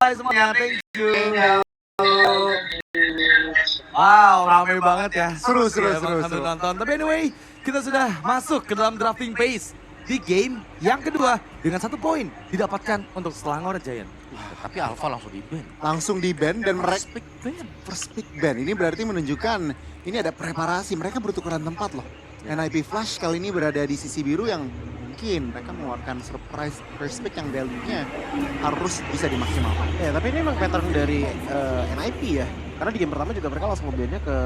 bye semuanya, thank you. Wow, ramai banget ya. Seru, seru, Ya, seru, sambil seru. nonton. Tapi anyway, kita sudah masuk ke dalam drafting phase di game yang kedua dengan 1 poin didapatkan untuk Selangor Giant. Tapi Alpha langsung di-ban. Langsung di ban dan mereka Pick ban. first pick ban. Ini berarti menunjukkan ini ada preparasi. Mereka bertukaran tempat loh. NIP Flash kali ini berada di sisi biru yang mungkin mereka mengeluarkan surprise first pick yang value-nya harus bisa dimaksimalkan. Ya, tapi ini memang pattern dari NIP ya. Karena di game pertama juga mereka langsung nge-ban-nya ke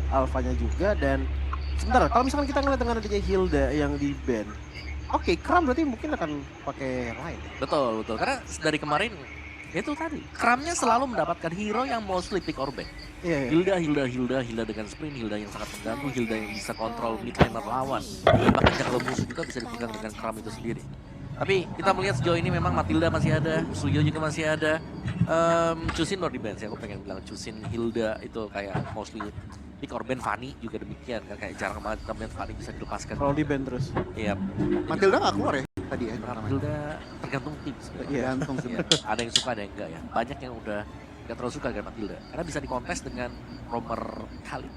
Alpha-nya juga. Dan sebentar, kalau misalkan kita ngeliat dengan adanya Hilda yang di-ban, oke, Kram berarti mungkin akan pakai lain. Betul, betul. Karena dari kemarin itu tadi, Kramnya selalu mendapatkan hero yang mostly pick or ban. Iya, Hilda dengan sprint, Hilda yang sangat mengganggu, Hilda yang bisa kontrol mid laner lawan. Bahkan jungle musuh juga bisa dipegang dengan Kram itu sendiri. Tapi kita melihat sejauh ini memang Matilda masih ada, Suyo juga masih ada. Chusin luar di ban sih, aku pengen bilang Chusin, Hilda itu kayak mostly pick or ban. Fanny juga demikian kan, kayak jarang banget kita melihat Fanny bisa dilepaskan. kalau di-ban terus. Iya, Matilda nggak keluar ya tadi ya? Matilda tergantung tim sebenarnya. Iya. Gantung Iya, sebenarnya. ada yang suka ada yang enggak ya. Banyak yang udah gak terlalu suka dengan Matilda. Karena bisa dikontes dengan Romer Khalid.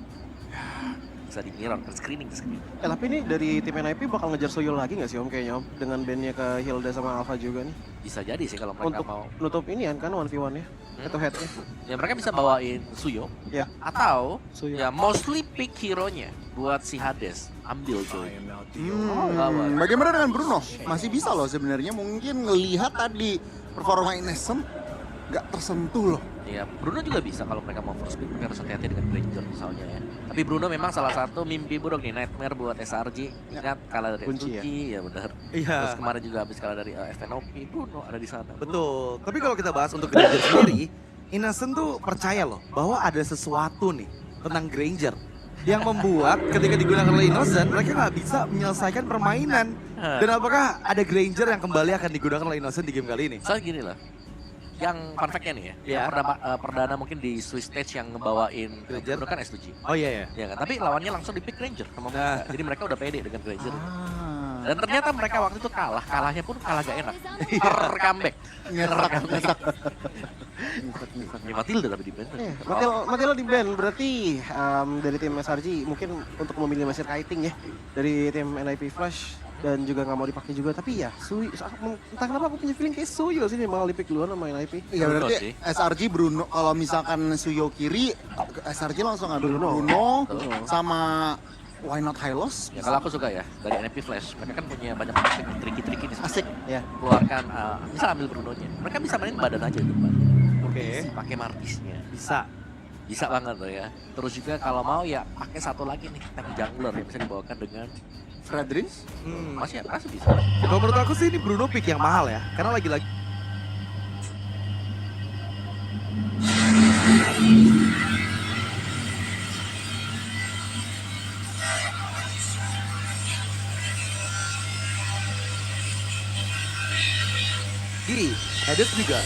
Bisa di mirror, ke screening. Tapi ini dari tim NIP bakal ngejar Soyo lagi nggak sih Om kayaknya Om? Dengan ban-nya ke Hilda sama Alpha juga nih. Bisa jadi sih kalau mereka Untuk mau. nutup ini kan 1v1 ya, atau head-nya. Ya mereka bisa bawain Suyo. Ya. Atau Suyo. ya mostly pick hero-nya buat si Hades. Ambil Joy. Bagaimana dengan Bruno? Masih bisa loh sebenarnya. Mungkin ngelihat tadi performa Innocent nggak tersentuh loh. Ya, Bruno juga bisa kalau mereka mau first pick, mereka harus hati-hati dengan Granger misalnya ya. Tapi Bruno memang salah satu mimpi buruk nih, nightmare buat SRG. Ingat kalah dari Kunci ya? Suci, ya benar. Iya. Terus kemarin juga habis kalah dari FNOP, Bruno ada di sana. Betul. Tapi kalau kita bahas untuk Granger sendiri, Innocent tuh percaya loh bahwa ada sesuatu nih tentang Granger yang membuat ketika digunakan oleh Innocent mereka nggak bisa menyelesaikan permainan. Dan apakah ada Granger yang kembali akan digunakan oleh Innocent di game kali ini? Soalnya gini lah, yang fun fact-nya nih ya, Iya. yang perdana mungkin di Swiss Stage yang ngebawain Granger? Bruno kan S2G. Oh iya ya. Ya kan, tapi lawannya langsung di pick Granger sama Nah. mereka. Jadi mereka udah pede dengan Granger. Ah. Dan ternyata mereka waktu itu kalahnya pun kalah gak enak. Comeback. Nyetak. Ya Matilda tapi di band. Matilo di ban berarti dari tim SRG mungkin untuk memilih Mesir Kiting ya dari tim NIP Flash dan juga nggak mau dipakai juga, tapi ya Suyo, entah kenapa aku punya feeling kayak Suyo sih malah di-pick duluan sama NIP. Iya Bruno berarti sih. SRG Bruno, kalau misalkan Suyo kiri, SRG langsung ngambil Bruno Betul. sama Why Not Hylos. Ya kalau aku suka ya dari NP Flash, mereka kan punya banyak tactic tricky nih. Asik. Ya. Keluarkan, bisa ambil Bruno-nya. Mereka bisa main badan aja di depan. Oke. Pakai Martisnya. Bisa. Banget loh ya. Terus juga kalau mau ya pakai satu lagi nih tank jungler yang bisa dibawakan dengan Fredrins. masih bisa. Kalau menurut aku sih ini Bruno pick yang mahal ya. Karena lagi-lagi di Hades juga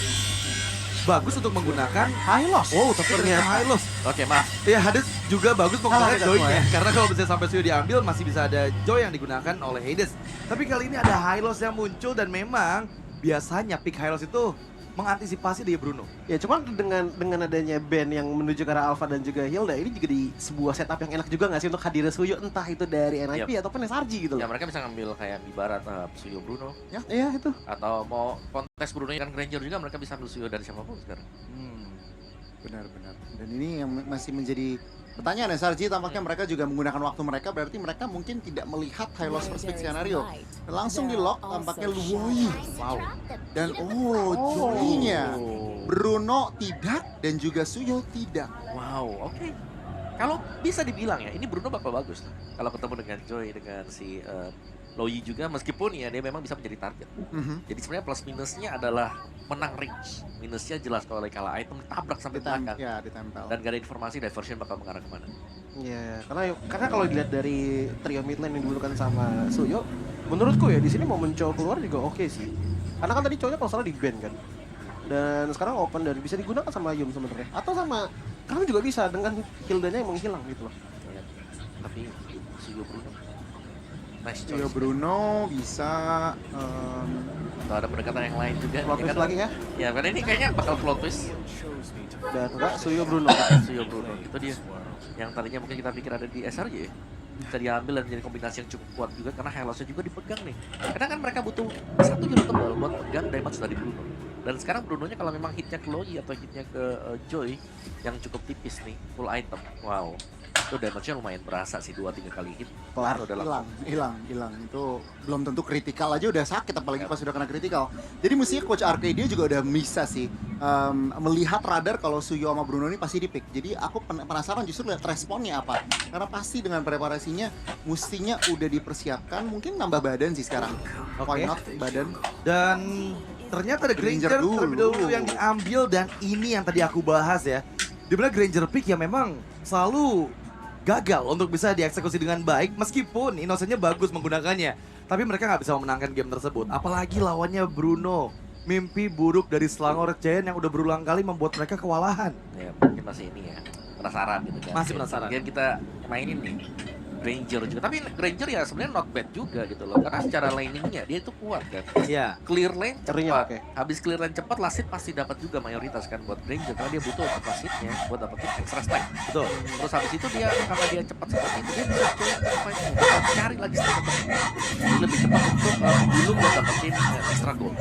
bagus untuk menggunakan Hylos. Oh, tapi ternyata Hylos. Oke, maaf. Ya, Hades juga bagus menggunakan Kalah Joy-nya. ya. Karena kalau misalnya sampai Suyo diambil, masih bisa ada Joy yang digunakan oleh Hades. Tapi kali ini ada Hylos yang muncul dan memang biasanya pick Hylos itu mengantisipasi dia Bruno. Ya cuman dengan adanya band yang menuju ke arah Alpha dan juga Hilda ini juga di sebuah setup yang enak juga nggak sih untuk hadirnya Suyo, entah itu dari NIP ataupun SRG gitu Ya loh. mereka bisa ngambil kayak ibarat Suyo Bruno. Iya itu. Atau mau kontes Bruno kan Granger juga mereka bisa ambil Suyo dari siapapun sekarang. Benar-benar. Dan ini yang masih menjadi pertanyaan SRG, tampaknya mereka juga menggunakan waktu mereka, berarti mereka mungkin tidak melihat Hylos perspective scenario. Dan langsung di lock tampaknya Luwoi. Wow. Dan Joy-nya Bruno tidak dan juga Suyo tidak. Wow, oke. Kalau bisa dibilang ya, ini Bruno bakal bagus lah. Kalau ketemu dengan Joy, dengan si Loi juga, meskipun ya dia memang bisa menjadi target. Jadi sebenarnya plus minusnya adalah menang range. Minusnya jelas kalau lagi kalah item ditabrak sampai belakang. Ya, ditempel. Dan gak ada informasi diversion bakal mengarah kemana. Ya, karena kalau dilihat dari trio mid lane yang didulukan sama Suyo, menurutku ya di sini mau mencoba keluar juga oke sih. Karena kan tadi cowoknya kalau salah di ban kan. Dan sekarang open dan bisa digunakan sama Yum sebenarnya. Atau sama kamu juga bisa dengan Hildanya yang menghilang gitu loh. Ya. Tapi Suyo Bruno. Nice Suyo choice. Bruno bisa Atau ada pendekatan yang lain juga. Plot Ini twist kan- lagi ya. Ya, karena ini kayaknya bakal plot twist. Dan enggak Suyo Bruno. Suyo Bruno, itu dia. Yang tadinya mungkin kita pikir ada di SRJ ya. Bisa diambil dan jadi kombinasi yang cukup kuat juga karena Helosnya juga dipegang nih. Karena kan mereka butuh 1 hero tebal buat pegang damage dari Bruno. Dan sekarang Brunonya kalau memang hitnya ke Loi atau hitnya ke Joy yang cukup tipis nih, full item. Wow. Itu damage-nya lumayan berasa sih 2-3 kali hit. Kelar. Udah langsung. Hilang. Itu belum tentu kritikal aja udah sakit, apalagi pas sudah kena kritikal. Jadi mestinya Coach Arcadia juga udah bisa sih melihat radar kalau Suyo sama Bruno ini pasti di-pick. Jadi aku penasaran justru lihat responnya apa. Karena pasti dengan preparasinya mestinya udah dipersiapkan, mungkin nambah badan sih sekarang. Why Oke. not badan? Dan ternyata ada Granger Granger terlebih dulu. dahulu yang diambil, dan ini yang tadi aku bahas ya. Dimana Granger pick yang memang selalu gagal untuk bisa dieksekusi dengan baik meskipun Innocent-nya bagus menggunakannya. Tapi mereka nggak bisa memenangkan game tersebut. Apalagi lawannya Bruno. Mimpi buruk dari Selangor Giant yang udah berulang kali membuat mereka kewalahan. Ya, mungkin masih ini ya. Penasaran gitu kan. Masih penasaran. Kemudian kita mainin nih. Granger juga. Tapi Granger ya sebenarnya not bad juga gitu loh. Karena secara laningnya dia itu kuat kan. Iya. Clear lane Carry-nya cepat. oke. Habis clear lane cepat, last hit pasti dapat juga mayoritas kan buat Granger. Karena dia butuh untuk last hitnya buat dapetin extra stack. Betul. Terus habis itu dia, karena dia cepat seperti itu, dia bisa coba cari lagi stack dia lebih cepat untuk dulu buat dapetin extra gold.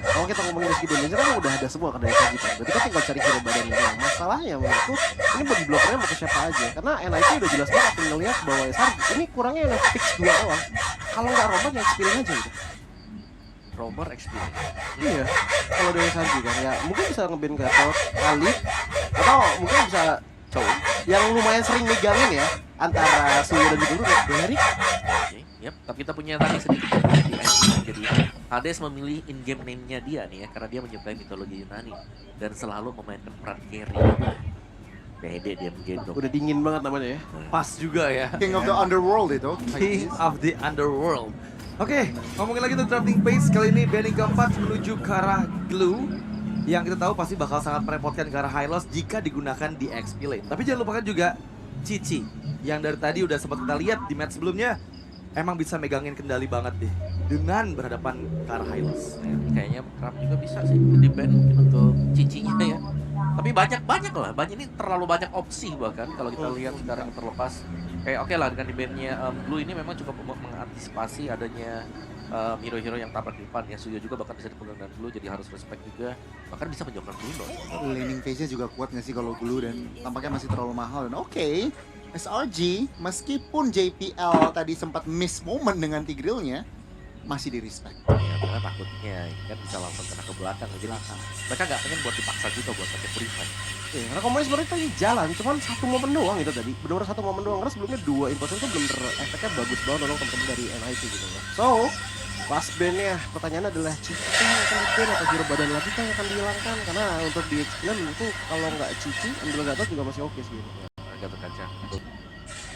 Kalau kita ngomongin Rizky Indonesia kan udah ada semua kedai kita. Berarti kan tinggal cari hero badan yang masalahnya menurutku ini body blockernya mau ke siapa aja. Karena NIP udah jelas banget ngeliat bahwa SR ini kurangnya yang fix 2 doang. Kalau nggak robot ya experience aja gitu. Romer experience. Iya. Kalau dari SR juga ya mungkin bisa ngeband Gatot, Alif, atau mungkin bisa cowok yang lumayan sering megangin ya antara Suyo dan Guru kayak Derek. Oke, yep. Tapi kita punya tadi sedikit di IC. Jadi Hades memilih in-game name-nya dia nih ya, karena dia menyukai mitologi Yunani dan selalu memainkan peran carry. Bede dia menggendong. Udah dingin banget namanya ya. Pas juga ya. King of the Underworld itu. King of the Underworld. Oke, ngomongin lagi untuk drafting pace. Kali ini banning keempat menuju ke arah Glue. Yang kita tahu pasti bakal sangat merepotkan ke arah Hylos jika digunakan di XP lane. Tapi jangan lupakan juga Cici, yang dari tadi udah sempat kita lihat di match sebelumnya, emang bisa megangin kendali banget deh dengan berhadapan ke arah Hylos. Ya, kayaknya Crab juga bisa sih di band mungkin untuk cicinya ya. Tapi banyak lah, ini terlalu banyak opsi bahkan kalau kita lihat sekarang terlepas. Kayak oke lah dengan di bandnya Blue ini memang cukup mengantisipasi adanya hero-hero yang tabrak di depan ya. Suyo juga bahkan bisa dipegang dengan Blue, jadi harus respect juga. Bahkan bisa menjauhkan Bruno. Laning phase-nya juga kuat nggak sih kalau Glue, dan tampaknya masih terlalu mahal. Dan oke, SRG meskipun JPL tadi sempat miss moment dengan Tigreal-nya, masih di respect. Ya, karena takutnya kan bisa langsung kena ke belakang. Jadi mereka nggak pengen buat dipaksa juga buat pakai purify. Iya, karena komunis sebenarnya tadi jalan, cuman 1 momen doang itu tadi. Benar 1 momen doang, karena sebelumnya 2 imposter itu belum efeknya bagus banget tolong teman-teman dari NIP gitu loh. So, last bandnya pertanyaannya adalah Cici yang akan di-ban atau hero badan lagi yang akan dihilangkan? Karena untuk di explain itu kalau nggak Cici, ambil Gatot juga masih oke sih gitu. Gatot Kaca untuk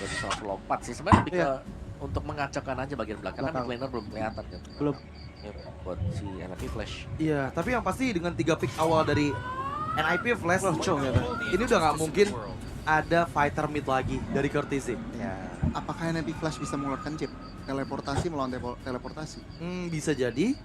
bisa langsung lompat sih. Sebenarnya lebih ke Iya. untuk mengacaukan aja bagian belakang. Karena mid laner belum kelihatan kan. Belum. Ya, buat si NIP Flash. Iya, tapi yang pasti dengan 3 pick awal dari NIP Flash, ini udah nggak mungkin ada fighter mid lagi dari Courtesy. Ya. Apakah NMP Flash bisa mengeluarkan chip? Teleportasi melawan teleportasi. Bisa jadi.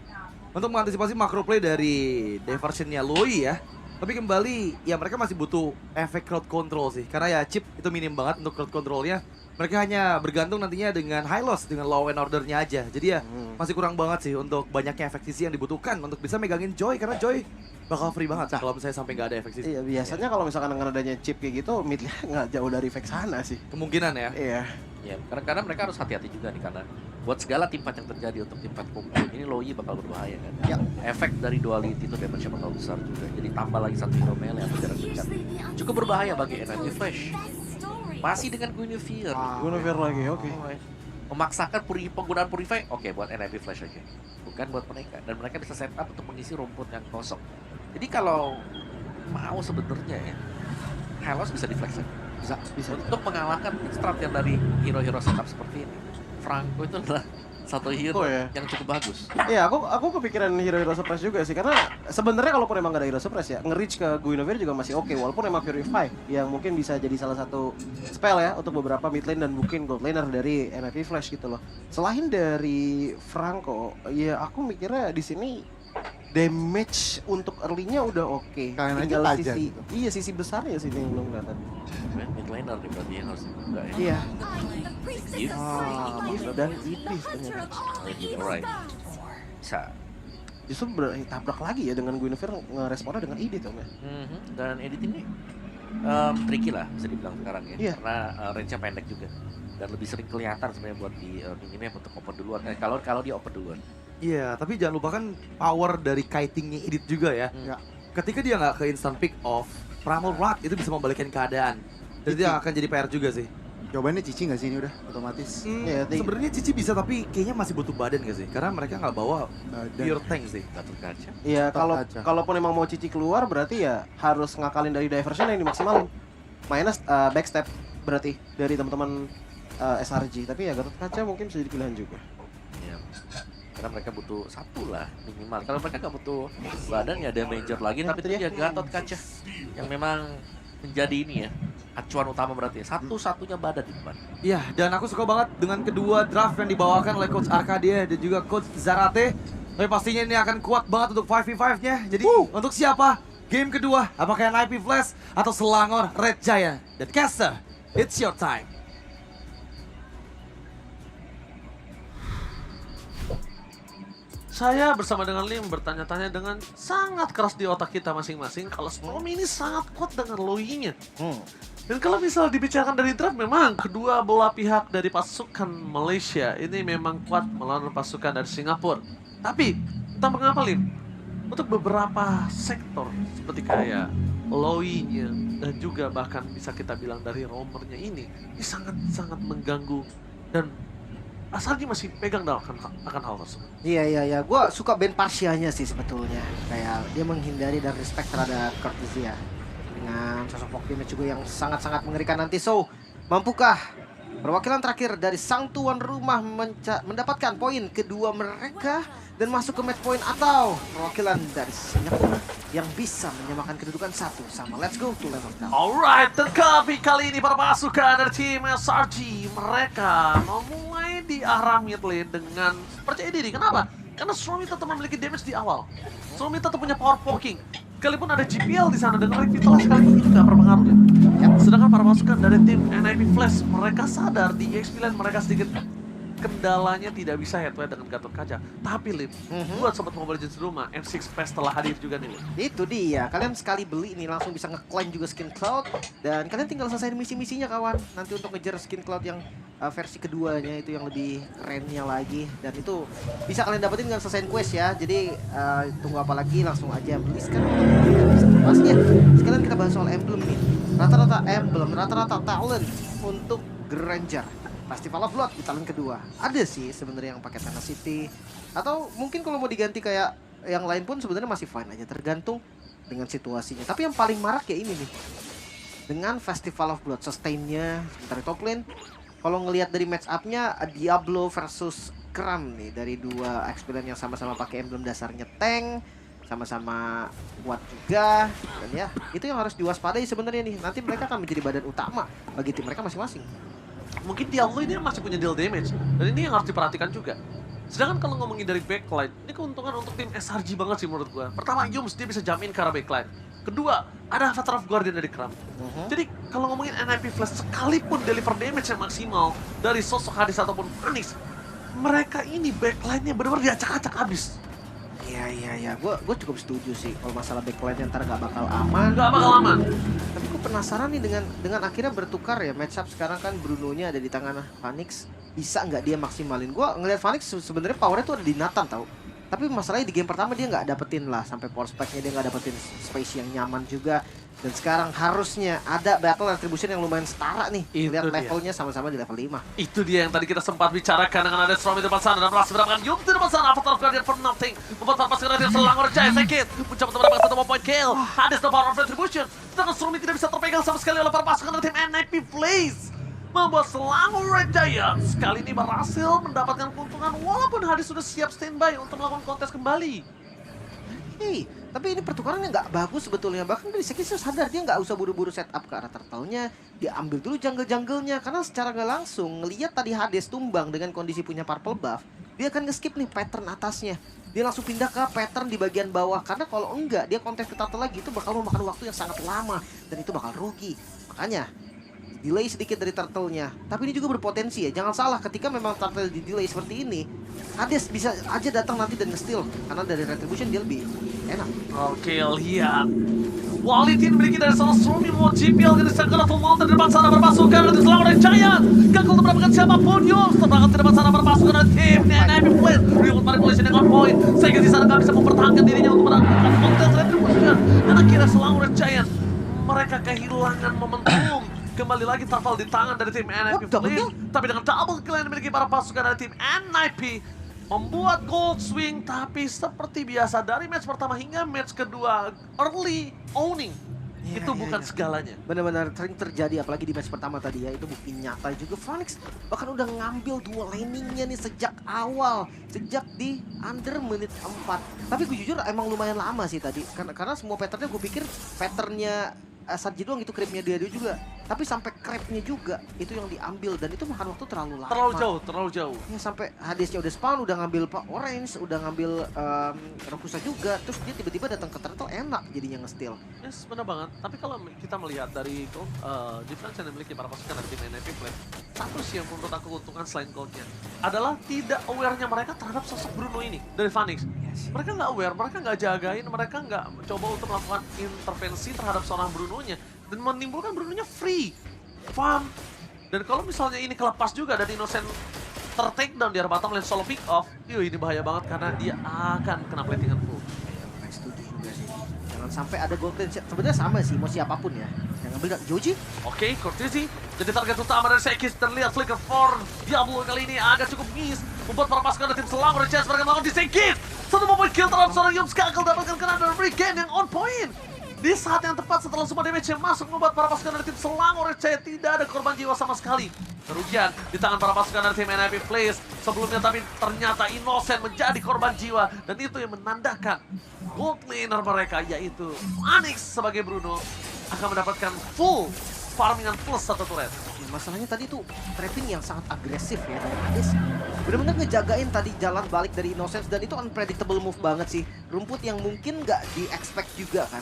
Untuk mengantisipasi macro play dari diversionnya Loi ya. Tapi kembali, ya mereka masih butuh efek crowd control sih. Karena ya chip itu minim banget untuk crowd controlnya. Mereka hanya bergantung nantinya dengan high loss, dengan law and ordernya aja. Jadi ya masih kurang banget sih untuk banyaknya efek sisi yang dibutuhkan untuk bisa megangin Joy. Karena Joy bakal free banget kalau misalnya sampai nggak ada efek sisi. Iya, biasanya kalau misalkan dengan adanya chip kayak gitu, midnya nggak jauh dari Vexana sih. Kemungkinan ya. Iya. Ya, karena mereka harus hati-hati juga nih karena buat segala tim fight yang terjadi untuk tim fight kumpul ini Loi bakal berbahaya kan. Ya. Efek dari duality itu damage-nya bakal besar juga. Jadi tambah lagi 1 hero melee atau jarak dekat. Cukup berbahaya bagi NIP Flash. Masih dengan Guinevere. Guinevere lagi, oke. Memaksakan penggunaan Purify, oke buat NIP Flash aja. Bukan buat mereka. Dan mereka bisa set up untuk mengisi rumput yang kosong. Jadi kalau mau sebenarnya ya, Hylos bisa di-flex aja. Bisa. Untuk mengalahkan strat yang dari hero-hero setup seperti ini. Franco itu adalah satu hero ya? yang cukup bagus. Iya, aku kepikiran hero suppress juga sih, karena sebenarnya kalaupun emang gak ada hero suppress ya, nge-reach ke Guinevere juga masih oke, walaupun emang Purify yang mungkin bisa jadi salah satu spell ya untuk beberapa mid lane dan mungkin gold laner dari NIP Flash gitu loh. Selain dari Franco, ya aku mikirnya di sini damage untuk early-nya udah oke. Kalian aja Tinggal tajam sisi, gitu. iya sisi besarnya sih ini yang belum kelihatan. Mid laner nih berarti yang harus dibuka ya. Iya. If, Beef dan Iblis ternyata. alright. Bisa. Justru tabrak lagi ya dengan Guinevere ngeresponnya dengan ide tuh, ya. Dan edit ini tricky lah bisa dibilang sekarang ya. Iya. Karena range-nya pendek juga. Dan lebih sering kelihatan sebenarnya buat di minimap untuk open duluan. Kalau dia open duluan. Iya, tapi jangan lupakan power dari kitingnya Edith juga ya. Ya. Ketika dia nggak ke instant pick off, Primal Rod itu bisa membalikkan keadaan. Jadi dia akan jadi PR juga sih. Jawabannya Cici nggak sih ini udah otomatis? Iya, Sebenarnya Cici bisa tapi kayaknya masih butuh badan gak sih? Karena mereka nggak bawa Dan pure tank sih. Gatot kaca. Iya, kalau Kaca. kalaupun emang mau Cici keluar berarti ya harus ngakalin dari diversion yang dimaksimalin. Minus backstep berarti dari teman-teman SRG. Tapi ya Gatot Kaca mungkin bisa jadi pilihan juga. Ya. Karena mereka butuh satu lah minimal. Kalau mereka nggak butuh badan ya ada major lagi. Ya, Tapi itu itu dia. dia Gatot kaca yang memang menjadi ini ya acuan utama berarti. Satu-satunya badan di depan. Iya, dan aku suka banget dengan kedua draft yang dibawakan oleh Coach Arcadia dan juga Coach Zarate. Tapi pastinya ini akan kuat banget untuk 5v5-nya. Jadi untuk siapa? Game kedua, apakah NIP Flash atau Selangor Red Giant? Dan Caster, it's your time. Saya bersama dengan Lim bertanya-tanya dengan sangat keras di otak kita masing-masing kalau Storm ini sangat kuat dengan Loi-nya. Dan kalau misal dibicarakan dari draft, memang kedua belah pihak dari pasukan Malaysia ini memang kuat melawan pasukan dari Singapura. Tapi, entah mengapa Lim, untuk beberapa sektor seperti kayak Loi-nya dan juga bahkan bisa kita bilang dari roamernya ini sangat-sangat mengganggu dan asalnya masih pegang dalam akan hal tersebut. Iya. Gue suka band Parsianya sih sebetulnya. Kayak dia menghindari dan respect terhadap Cortesia. Dengan sosok Pok damage juga yang sangat-sangat mengerikan nanti. So, mampukah perwakilan terakhir dari sang tuan rumah mendapatkan poin kedua mereka dan masuk ke match point, atau perwakilan dari Singapura yang bisa menyamakan kedudukan satu sama? Let's go to level down. Alright, tetapi kali ini para pasukan dari tim SRG mereka memulai di arah mid lane dengan percaya diri. Kenapa? Karena Stormy tetap memiliki damage di awal. Stormy tetap punya power poking. Sekalipun ada GPL di sana dengan Revitalize sekalipun itu nggak berpengaruh. Ya. Sedangkan para pasukan dari tim NIP Flash mereka sadar di EXP lane mereka sedikit kendalanya tidak bisa head to head dengan Gatot Kaca. Tapi Lim, buat sobat Mobile Legends di rumah, M6 Pass telah hadir juga nih Lim. Itu dia, kalian sekali beli ini langsung bisa nge-claim juga skin cloud. Dan kalian tinggal selesai misi-misinya kawan. Nanti untuk ngejar skin cloud yang versi keduanya itu yang lebih kerennya lagi. Dan itu bisa kalian dapetin dengan selesai quest ya. Jadi tunggu apa lagi, langsung aja beli sekarang. Bisa bahasnya. Sekalian kita bahas soal emblem nih. Rata-rata emblem, rata-rata talent untuk Granger. Festival of Blood di talent kedua. Ada sih sebenarnya yang pakai Tenacity. Atau mungkin kalau mau diganti kayak yang lain pun sebenarnya masih fine aja. Tergantung dengan situasinya. Tapi yang paling marak ya ini nih. Dengan Festival of Blood sustain-nya sebentar top lane. Kalau ngelihat dari match up-nya Diablo versus Kram nih, dari dua experience yang sama-sama pakai emblem dasarnya tank, sama-sama kuat juga. Dan ya, itu yang harus diwaspadai sebenarnya nih. Nanti mereka akan menjadi badan utama bagi tim mereka masing-masing. Mungkin Diablo ini masih punya deal damage, dan ini yang harus diperhatikan juga. Sedangkan kalau ngomongin dari backline, ini keuntungan untuk tim SRG banget sih menurut gua. Pertama, Yums dia bisa jamin ke arah backline. Kedua, ada Avatar of Guardian dari Kram. Jadi kalau ngomongin NIP Flash, sekalipun deliver damage yang maksimal dari sosok Hades ataupun Phoenix, mereka ini backline-nya benar-benar diacak-acak habis. Iya. Gue cukup setuju sih kalau masalah backline ntar nggak bakal aman. Nggak bakal aman. Tapi gue penasaran nih dengan akhirnya bertukar ya match up sekarang kan Bruno-nya ada di tangan Phoenix. Bisa nggak dia maksimalin? Gue ngeliat Phoenix sebenarnya powernya tuh ada di Nathan tau. Tapi masalahnya di game pertama dia nggak dapetin lah sampai power spike-nya, dia nggak dapetin space yang nyaman juga. Dan sekarang harusnya ada battle retribution yang lumayan setara nih. Itu Lihat dia. levelnya sama-sama di level 5. Itu dia yang tadi kita sempat bicarakan dengan ada Stormy di depan sana dan berhasil mendapatkan Yum di depan sana. Avatar of Guardian for nothing. Membuat para pasukan dari Selangor Jaya sakit. Mencoba untuk mendapatkan 1 point kill. Hades the power of retribution. Sedangkan Stormy tidak bisa terpegang sama sekali oleh para pasukan dari tim NIP Blaze. Membuat Selangor Jaya sekali ini berhasil mendapatkan keuntungan walaupun Hades sudah siap standby untuk melakukan kontes kembali. Hey, Tapi ini pertukarannya nggak bagus sebetulnya. Bahkan dari Sekis sadar dia nggak usah buru-buru setup ke arah turtle-nya. Dia ambil dulu jungle-jungle-nya. Karena secara nggak langsung ngelihat tadi Hades tumbang dengan kondisi punya purple buff. Dia akan nge-skip nih pattern atasnya. Dia langsung pindah ke pattern di bagian bawah. Karena kalau enggak dia kontes ke turtle lagi itu bakal memakan waktu yang sangat lama. Dan itu bakal rugi. Makanya delay sedikit dari turtle-nya. Tapi ini juga berpotensi ya. Jangan salah ketika memang turtle di delay seperti ini, Hades bisa aja datang nanti dan nge-steal. Karena dari retribution dia lebih enak. Oke, lihat. Quality memiliki dari salah Stromi mau GPL ke disangkal atau mau di depan sana berpasukan dari selawan dari Giant. Gagal untuk mendapatkan siapapun Yus. Terberangkat di depan sana berpasukan dari tim NIP Place. Remote manipulation dengan point. Saya di sana nggak bisa mempertahankan dirinya untuk melakukan kontes retribution. Dan akhirnya selawan dari Giant. Mereka kehilangan momentum. Kembali lagi Turtle di tangan dari tim NIP Place. Tapi dengan double kill yang dimiliki para pasukan dari tim NIP. Membuat gold swing, tapi seperti biasa dari match pertama hingga match kedua, early owning itu bukan segalanya. Benar-benar sering terjadi, apalagi di match pertama tadi ya, itu bukti nyata juga. Phoenix bahkan udah ngambil dua laningnya nih sejak awal, sejak di under menit 4. Tapi gue jujur emang lumayan lama sih tadi, karena semua patternnya gue pikir patternnya Sanji doang itu creepnya dia juga. Tapi sampai creepnya juga itu yang diambil dan itu makan waktu terlalu lama. Terlalu jauh. Ya sampai Hadesnya udah spawn, udah ngambil Pak Orange, udah ngambil Rakusa juga. Terus dia tiba-tiba datang ke Turtle, enak jadinya nge-steal. Yes, benar banget. Tapi kalau kita melihat dari difference yang dimiliki para pasukan dari tim NIP Play, satu sih yang menurut aku keuntungan selain goldnya adalah tidak aware-nya mereka terhadap sosok Bruno ini dari Phoenix. Mereka nggak aware, mereka nggak jagain, mereka nggak coba untuk melakukan intervensi terhadap seorang Bruno-nya dan menimbulkan Bruno-nya free, farm. Dan kalau misalnya ini kelepas juga dan Innocent ter-takedown di arah bottom lane solo pick off, ini bahaya banget karena dia akan kena platingan full. Setuju juga sih. Jangan sampai ada golden shot. Sebenarnya sama sih, mau siapapun ya. Yang ngambil Joji. Oke, Cortezi jadi target utama dari Sekis dan lihat flicker for Diablo kali ini agak cukup miss. Membuat para pasukan dari tim Selangor chance mereka melakukan di Sekis. Satu point kill terhadap seorang Yums gagal dapatkan kena dari Regain yang on point. Di saat yang tepat setelah semua damage yang masuk membuat para pasukan dari tim Selangor FC tidak ada korban jiwa sama sekali. Kerugian di tangan para pasukan dari tim NIP Place sebelumnya, tapi ternyata Innocent menjadi korban jiwa dan itu yang menandakan gold laner mereka yaitu Phoenix sebagai Bruno akan mendapatkan full farmingan plus 1 turret. Masalahnya tadi tuh trapping yang sangat agresif ya dari Hades. Bener-bener ngejagain tadi jalan balik dari Innocence dan itu unpredictable move banget sih. Rumput yang mungkin nggak di-expect juga kan.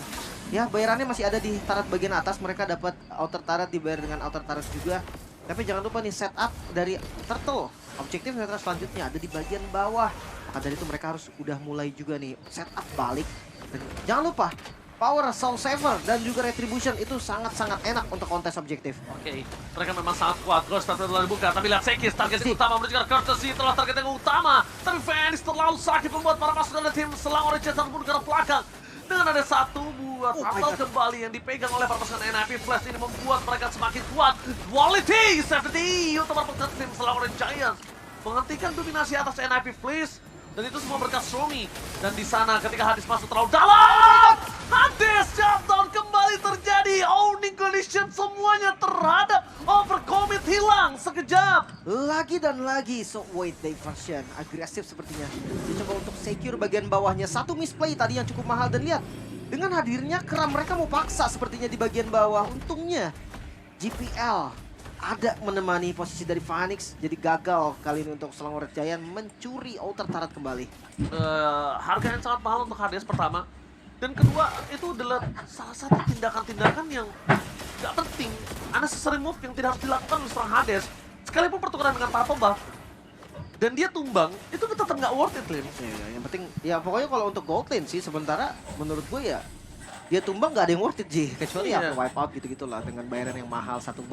Ya bayarannya masih ada di turret bagian atas, mereka dapat outer turret dibayar dengan outer turret juga. Tapi jangan lupa nih setup dari Turtle. Objektif mereka selanjutnya ada di bagian bawah. Maka dari itu mereka harus udah mulai juga nih setup balik. Dan jangan lupa Power, Soul Saver, dan juga Retribution itu sangat-sangat enak untuk kontes objektif. Oke, mereka memang sangat kuat. Ghost Turtle telah dibuka, tapi lihat Sekis target yang utama menuju ke Courtesy telah target yang utama. Tapi Phoenix terlalu sakit membuat para pasukan dari tim Selangor FC pun ke belakang. Dengan ada satu buah turtle kembali yang dipegang oleh para pasukan NIP Flash ini membuat mereka semakin kuat. Quality safety untuk para pasukan tim Selangor Giants menghentikan dominasi atas NIP Flash. Dan itu semua berkat Stromi. Dan di sana ketika Hades masuk terlalu dalam, Hades shutdown kembali terjadi. Owning collision semuanya terhadap overcommit hilang sekejap. Lagi dan lagi, so wait diversion. Agresif sepertinya. Dia coba untuk secure bagian bawahnya. Satu misplay tadi yang cukup mahal dan lihat. Dengan hadirnya Kram mereka mau paksa sepertinya di bagian bawah. Untungnya GPL ada menemani posisi dari Phoenix, jadi gagal kali ini untuk Selangor Giant mencuri outer turret kembali. Harga yang sangat mahal untuk Hades pertama. Dan kedua, itu adalah salah satu tindakan-tindakan yang gak penting. Unnecessary move yang tidak harus dilakukan oleh seorang Hades. Sekalipun pertukaran dengan Purple Buff, dan dia tumbang, itu tetap gak worth it, Lim. Ya, yang penting, ya pokoknya kalau untuk gold lane sih sementara menurut gue ya dia tumbang nggak ada yang worth it Ji, kecuali Iya. ya wipe out gitu-gitulah dengan bayaran yang mahal 1/2.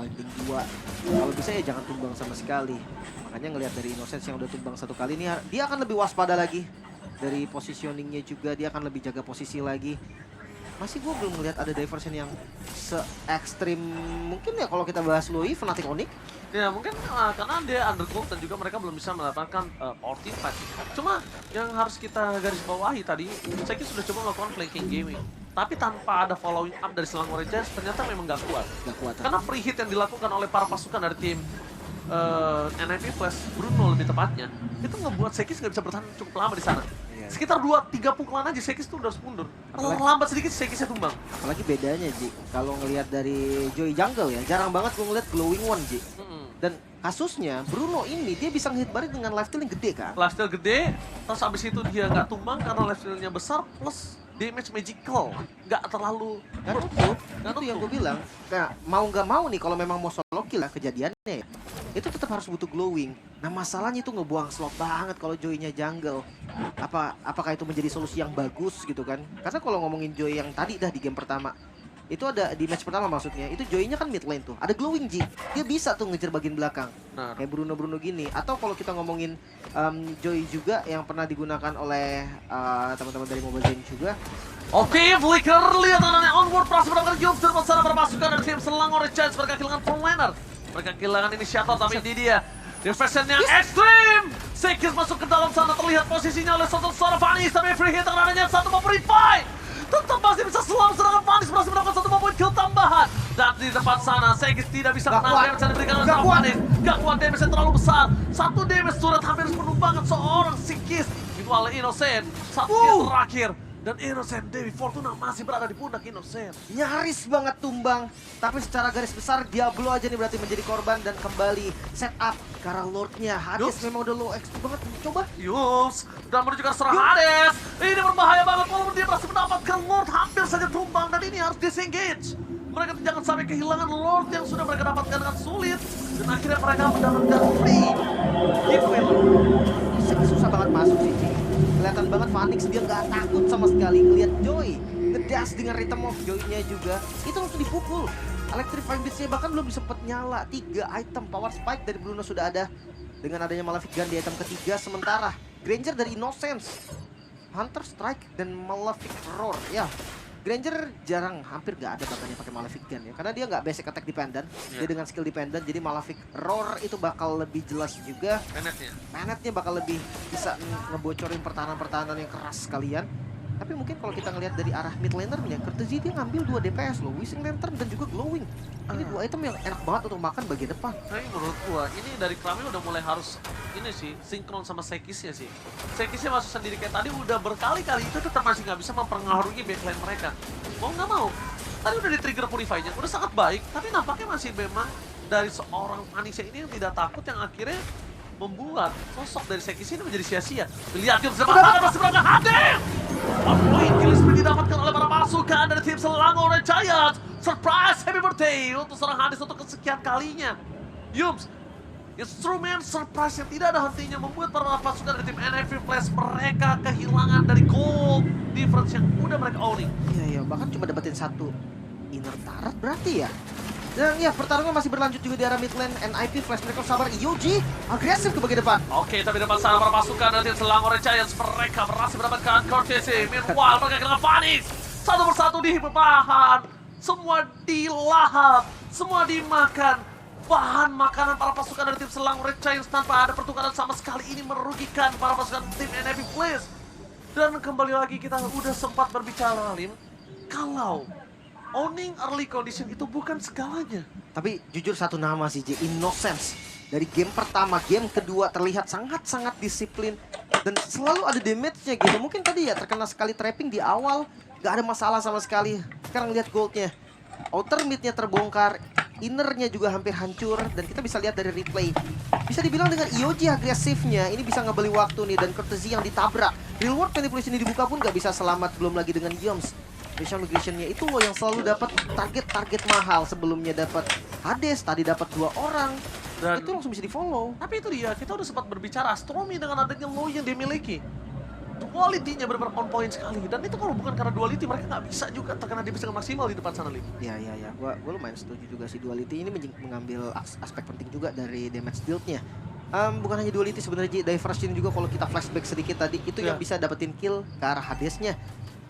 Kalau bisa ya jangan tumbang sama sekali. Makanya ngelihat dari Innocence yang udah tumbang 1 kali ini, dia akan lebih waspada lagi. Dari positioningnya juga dia akan lebih jaga posisi lagi. Masih gue belum ngelihat ada diversion yang se-ekstrim mungkin ya kalau kita bahas Louis, Fnatic Onyx. Ya mungkin karena dia undercooked dan juga mereka belum bisa mendapatkan power team fight. Cuma yang harus kita garis bawahi tadi, Sekis sudah coba melakukan flanking gaming. Tapi tanpa ada following up dari Selangor Giants ternyata memang gak kuat. Gak kuat. Karena free hit yang dilakukan oleh para pasukan dari tim NIP Flash, Bruno lebih tepatnya, itu ngebuat Sekis nggak bisa bertahan cukup lama di sana. Sekitar 2-3 pukulan aja Sekis tuh udah harus mundur. Kalau lambat sedikit Sekisnya tumbang. Apalagi bedanya Ji, kalau ngelihat dari Joy Jungle ya, jarang banget gue ngeliat glowing one Ji. Dan kasusnya Bruno ini dia bisa ngehit bareng dengan lifesteal yang gede kan. Lifesteal gede, terus abis itu dia nggak tumbang karena lifestealnya besar plus damage magical. Nggak terlalu Kan itu yang gue bilang. Nah, mau nggak mau nih kalau memang mau solo kill lah kejadiannya ya, itu tetap harus butuh glowing. Nah masalahnya itu ngebuang slot banget kalau Joy-nya jungle. Apakah itu menjadi solusi yang bagus gitu kan? Karena kalau ngomongin Joy yang tadi dah di game pertama, itu ada di match pertama maksudnya, itu Joy-nya kan mid lane tuh, ada glowing Ji. Dia bisa tuh ngejar bagian belakang. Nah, Kayak Bruno gini. Atau kalau kita ngomongin Joy juga yang pernah digunakan oleh teman-teman dari Mobile Legends juga. oke, Flicker lihat tangannya onward Pras mendapatkan Yums dan sana berpasukan dari tim Selangor Chance. Mereka kehilangan front laner. Mereka kehilangan inisiator tapi ini dia. Defense yang ekstrim. Sekis masuk ke dalam sana terlihat posisinya oleh seorang Vanis. Tapi free hit adanya satu mau revive. Tetap masih bisa selalu serangan Vanis berhasil mendapatkan satu poin kill tambahan. Dan di depan sana Sekis tidak bisa menang damage yang diberikan oleh seorang Vanis. Gak kuat damage yang terlalu besar. Satu damage turret hampir penuh banget seorang Sekis. Itu oleh Innocent. Satu kill terakhir. Dan Innocent, Dewi Fortuna masih berada di pundak Innocent. Nyaris banget tumbang, tapi secara garis besar Diablo aja nih berarti menjadi korban dan kembali setup karena Lordnya Hades memang udah low XP banget. Coba Yums dan menunjukkan seorang Hades. Ini berbahaya banget walaupun dia masih mendapatkan Lord hampir saja tumbang dan ini harus disengage. Mereka jangan sampai kehilangan Lord yang sudah mereka dapatkan dengan sulit dan akhirnya mereka mendapatkan free giveaway. susah banget masuk sih. Kelihatan banget Phoenix dia nggak takut sama sekali ngelihat Joy ngedas dengan rhythm of Joy-nya juga. Itu langsung dipukul. Electrifying Beast-nya bahkan belum sempet nyala. 3 item power spike dari Bruno sudah ada. Dengan adanya Malefic Gun di item ketiga. Sementara Granger dari Innocence, Hunter Strike, dan Malefic Roar. Ya, Granger jarang, hampir gak ada bahkan yang pakai Malefic Gun ya. Karena dia nggak basic attack dependent. Dia dengan skill dependent. Jadi Malefic Roar itu bakal lebih jelas juga. Manetnya bakal lebih bisa ngebocorin pertahanan-pertahanan yang keras sekalian. Tapi mungkin kalau kita ngelihat dari arah mid lanernya, Courtesy dia ngambil 2 DPS loh, Wishing Lantern dan juga Glowing. Ini 2 item yang enak banget untuk makan bagian depan. Tapi menurut gua ini dari Krami udah mulai harus ini sih sinkron sama Sekisnya sih. Sekisnya masuk sendiri kayak tadi udah berkali-kali itu tetap masih nggak bisa mempengaruhi backline mereka. Mau nggak mau. Tadi udah di trigger Purify-nya, udah sangat baik. Tapi nampaknya masih memang dari seorang Anisha ini yang tidak takut yang akhirnya membuat sosok dari Sekis ini menjadi sia-sia. Lihat Yums dapat masih berangkat hadir. Poin kill sprint didapatkan oleh para pasukan dari tim Selangor Giants. Surprise happy birthday untuk seorang Hades untuk kesekian kalinya. Yums, instrumen surprise yang tidak ada hentinya membuat para pasukan dari tim NIP Flash mereka kehilangan dari gold difference yang udah mereka owning. Iya, bahkan cuma dapetin 1 inner turret berarti ya. Dan ya, pertarungan masih berlanjut juga di arah mid lane. NIP Flash mereka sabar, Yoji agresif ke bagian depan. Oke, tapi depan sana para pasukan dari tim Selangor Giants mereka berhasil mendapatkan Courtesy. Meanwhile, mereka kehilangan Phoenix. Satu persatu dibahan. Semua dilahap, semua dimakan. Bahan makanan para pasukan dari tim Selangor Giants tanpa ada pertukaran sama sekali. Ini merugikan para pasukan tim NIP Flash. Dan kembali lagi kita udah sempat berbicara, Lim. Kalau owning early condition itu bukan segalanya. Tapi jujur satu nama sih, Innocence. Dari game pertama, game kedua terlihat sangat-sangat disiplin. Dan selalu ada damage-nya gitu. Mungkin tadi ya terkena sekali trapping di awal. Gak ada masalah sama sekali. Sekarang lihat gold-nya. Outer mid-nya terbongkar. Inner-nya juga hampir hancur. Dan kita bisa lihat dari replay. Bisa dibilang dengan Yoji agresifnya. Ini bisa ngebeli waktu nih. Dan Courtesy yang ditabrak. Real World Manipulation ini dibuka pun gak bisa selamat. Belum lagi dengan Yums. Migration-nya itu loh yang selalu dapat target-target mahal. Sebelumnya dapat Hades, tadi dapat 2 orang. Dan itu langsung bisa di-follow. Tapi itu dia, kita udah sempat berbicara Stormy dengan adanya low yang dimiliki. Duality-nya benar-benar on point sekali. Dan itu kalau bukan karena duality, mereka nggak bisa juga terkena damage dengan maksimal di depan sana, Lim. Ya. Gua lumayan setuju juga sih. Duality ini mengambil aspek penting juga dari damage dealt-nya. Bukan hanya duality sebenarnya, diversion juga kalau kita flashback sedikit tadi. Itu yang bisa dapetin kill ke arah Hadesnya.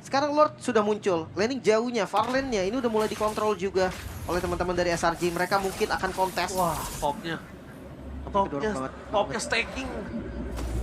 Sekarang Lord sudah muncul, laning jauhnya, far lane-nya ini udah mulai dikontrol juga oleh teman-teman dari SRG. Mereka mungkin akan kontes. Wah, topnya staking.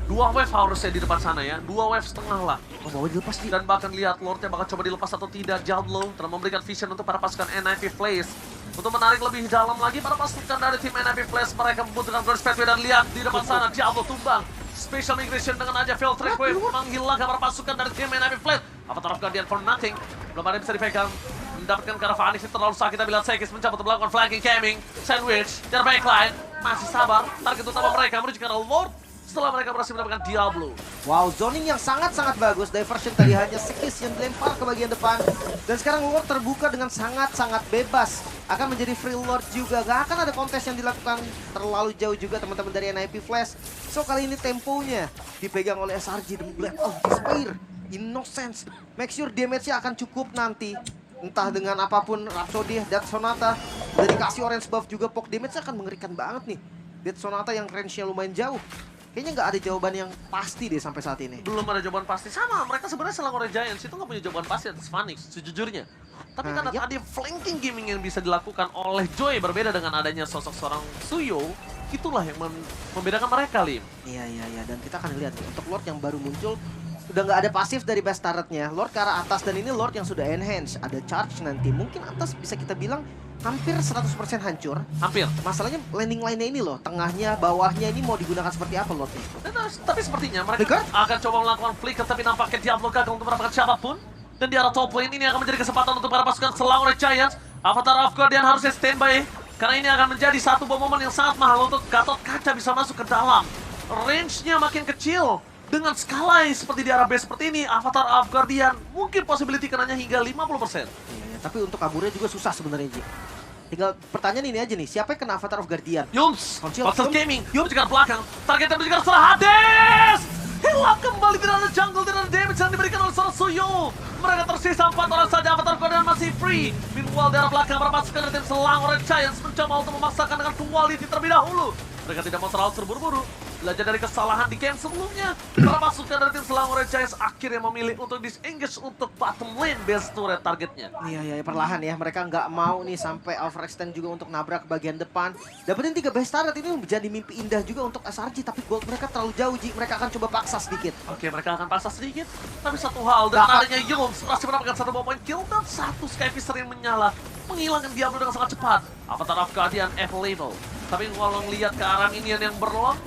2 wave harusnya di depan sana ya, 2 wave setengah lah. Oh, bawa dilepas di. Dan bahkan lihat Lordnya bakal coba dilepas atau tidak. Diablo telah memberikan vision untuk para pasukan NIP Flash. Untuk menarik lebih dalam lagi para pasukan dari tim NIP Flash, mereka membutuhkan Burst Pathway dan lihat di depan sana Diablo tumbang. Special Migration dengan aja Fail Track Wave menghilangkan para pasukan dari tim NIP Flat. Avatar of Guardian for nothing. Belum ada yang bisa dipegang. Mendapatkan Caravana ini terlalu sakit bila Sekis mencoba untuk melakukan flanking camping. Sandwich dari backline. Masih sabar. Target utama mereka menuju ke arah Lord. Setelah mereka berhasil mendapatkan Diablo. Wow, zoning yang sangat-sangat bagus. Diversion tadi hanya Sekis yang dilempar ke bagian depan. Dan sekarang Lord terbuka dengan sangat-sangat bebas. Akan menjadi free Lord juga. Gak akan ada kontes yang dilakukan terlalu jauh juga teman-teman dari NIP Flash. So kali ini temponya dipegang oleh SRG. The Blade of Despair. Innocence. Make sure damage-nya akan cukup nanti. Entah dengan apapun, Rhapsody, Death Sonata. Udah dikasih orange buff juga, poke damage-nya akan mengerikan banget nih. Death Sonata yang range-nya lumayan jauh. Kayaknya nggak ada jawaban yang pasti deh sampai saat ini. Belum ada jawaban pasti. Sama, mereka sebenarnya Selangor Giants itu nggak punya jawaban pasti atas Phoenix, sejujurnya. Tapi karena tadi flanking gaming yang bisa dilakukan oleh Joy berbeda dengan adanya sosok seorang Suyo, itulah yang membedakan mereka, Lim. Iya. Dan kita akan lihat nih, untuk Lord yang baru muncul, udah nggak ada pasif dari best turret-nya. Lord ke arah atas dan ini Lord yang sudah enhance. Ada charge nanti. Mungkin atas bisa kita bilang hampir 100% hancur. Hampir. Masalahnya landing line-nya ini loh, tengahnya, bawahnya ini mau digunakan seperti apa Lord nih? Tapi sepertinya mereka Dekat? akan coba melakukan flicker, tapi nampaknya Diablo gagal untuk mendapatkan siapapun. Dan di arah top lane ini akan menjadi kesempatan untuk para pasukan Selangor Giants. Avatar of Guardian harusnya standby, karena ini akan menjadi satu bom momen yang sangat mahal untuk Gatot Kaca bisa masuk ke dalam. Range-nya makin kecil. Dengan skala yang seperti di arah base seperti ini, Avatar of Guardian mungkin possibility kenanya hingga 50%. Iya, tapi untuk kaburnya juga susah sebenarnya, Ji. Tinggal pertanyaan ini aja nih, siapa yang kena Avatar of Guardian? Yums, Konsil, Pixel Yums. Gaming, Yums juga ke belakang. Targetnya menuju ke arah seorang Hades. Hilang kembali, tidak ada jungle, tidak ada damage yang diberikan oleh seorang Suyo. Mereka tersisa 4 orang saja, Avatar Guardian masih free. Meanwhile, di arah belakang, para pasukan dari tim Selangor Giants mencoba untuk memaksakan dengan quality terlebih dahulu. Mereka tidak mau terlalu terburu-buru. Belajar dari kesalahan di game sebelumnya, para pasukan dari tim Selangor Giants akhirnya memilih untuk disengage untuk bottom lane base turret targetnya. Iya, perlahan ya. Mereka nggak mau nih sampai overextend juga untuk nabrak ke bagian depan. Dapetin 3 base turret ini menjadi mimpi indah juga untuk SRG, tapi gold mereka terlalu jauh, Ji. Mereka akan coba paksa sedikit. Oke, mereka akan paksa sedikit. Tapi satu hal, dengan adanya Yums berhasil mendapatkan 1 bom point kill dan 1 Skyfisher yang menyala. Menghilangkan Diablo dengan sangat cepat. Avatar of Guardian F level. Tapi kalau ngelihat ke arah minion yang berlong,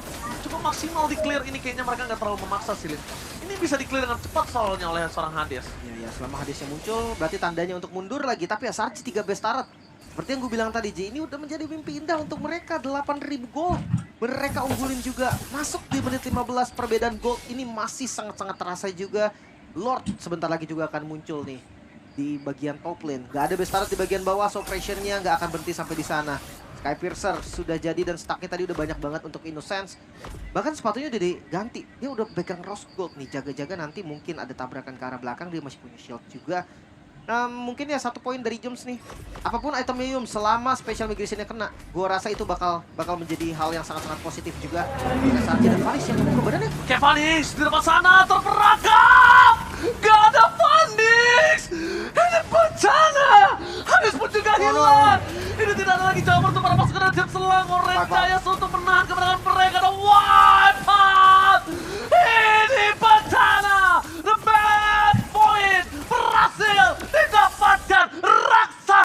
cukup maksimal di clear ini kayaknya mereka nggak terlalu memaksa sih, Lin. Ini bisa di clear dengan cepat soalnya oleh seorang Hades. Iya, selama Hadesnya muncul berarti tandanya untuk mundur lagi. Tapi SRG 3 base turret. Seperti yang gue bilang tadi, Ji, ini udah menjadi mimpi indah untuk mereka. 8.000 gold. Mereka unggulin juga. Masuk di menit 15, perbedaan gold ini masih sangat-sangat terasa juga. Lord sebentar lagi juga akan muncul nih di bagian top lane. Gak ada base turret di bagian bawah, so pressure-nya gak akan berhenti sampai di sana. Skypiercer sudah jadi dan stacknya tadi udah banyak banget untuk Innocence. Bahkan sepatunya udah diganti. Dia udah pegang Rose Gold nih. Jaga-jaga nanti mungkin ada tabrakan ke arah belakang. Dia masih punya shield juga. Nah, mungkin ya 1 poin dari Yums nih. Apapun itemnya Yums, selama special migration-nya kena, gua rasa itu bakal menjadi hal yang sangat-sangat positif juga. SRG dan Phoenix yang ke badannya. Oke, Phoenix di depan sana terperangkap. Gak ada Phoenix. Ini bencana. Hades pun juga hilang. Ini tidak ada lagi jawaban untuk para pasukan dari